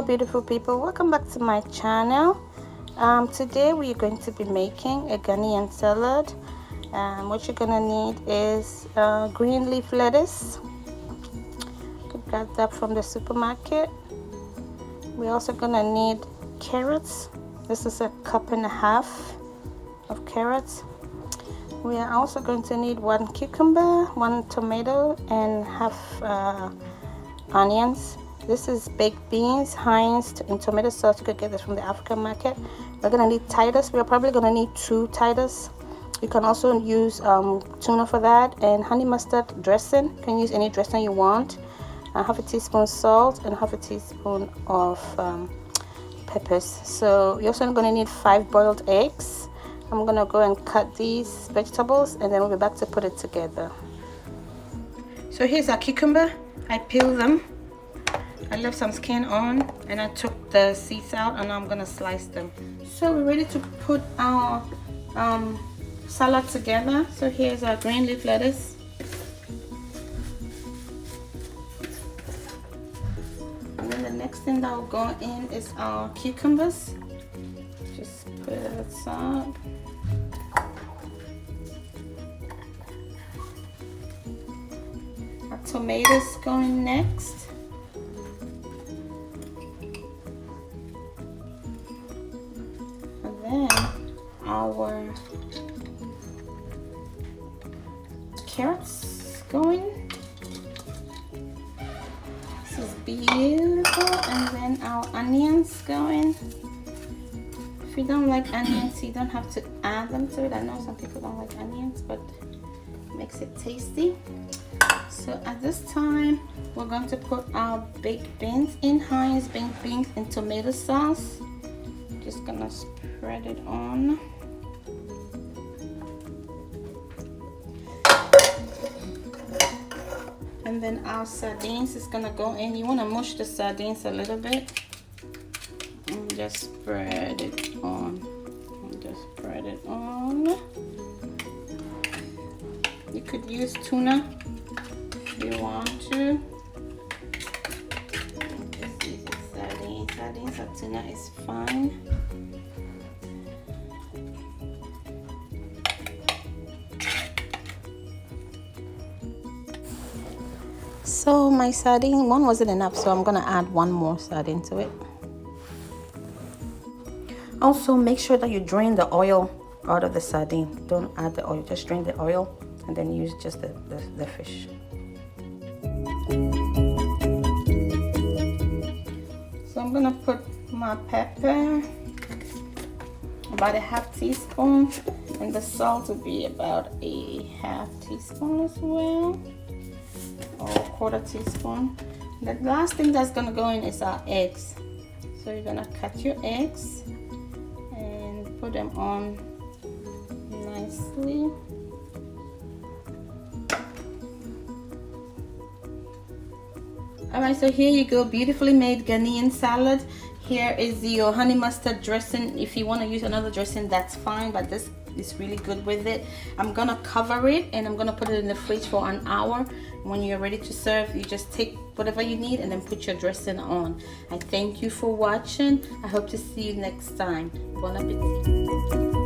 beautiful people, welcome back to my channel. Today we are going to be making a Ghanaian salad. What you're gonna need is green leaf lettuce. You can get that from the supermarket. We're also gonna need carrots. This is 1.5 cups of carrots. We are also going to need 1 cucumber, 1 tomato, and half onions. This is baked beans, Heinz, and tomato sauce. You could get this from the African market. We're gonna need Titus. We're probably gonna need 2 Titus. You can also use tuna for that, and honey mustard dressing. You can use any dressing you want. Half a teaspoon salt and half a teaspoon of peppers. So you're also gonna need 5 boiled eggs. I'm gonna go and cut these vegetables, and then we'll be back to put it together. So here's our cucumber. I peeled them. I left some skin on, and I took the seeds out, and now I'm gonna slice them. So we're ready to put our salad together. So here's our green leaf lettuce. And then the next thing that will go in is our cucumbers. Just put it aside. Our tomatoes going next. Our carrots going. This is beautiful. And then our onions going. If you don't like onions, you don't have to add them to it. I know some people don't like onions, but it makes it tasty. So at this time, we're going to put our baked beans in, Heinz baked beans and tomato sauce. Just gonna spread it on. And then our sardines is gonna go in. You wanna mush the sardines a little bit and just spread it on. You could use tuna if you want to. Just use sardines or tuna is fine. So my sardine, one wasn't enough, so I'm gonna add 1 more sardine to it. Also, make sure that you drain the oil out of the sardine. Don't add the oil, just drain the oil and then use just the fish. So I'm gonna put my pepper, about 1/2 teaspoon, and the salt will be about 1/2 teaspoon as well, or 1/4 teaspoon. The last thing that's gonna go in is our eggs. So you're gonna cut your eggs and put them on nicely. Alright, so here you go, beautifully made Ghanaian salad. Here is your honey mustard dressing. If you want to use another dressing, that's fine, but this is really good with it. I'm gonna cover it and I'm gonna put it in the fridge for an hour. When you're ready to serve, you just take whatever you need and then put your dressing on. I thank you for watching. I hope to see you next time. Bon appetit.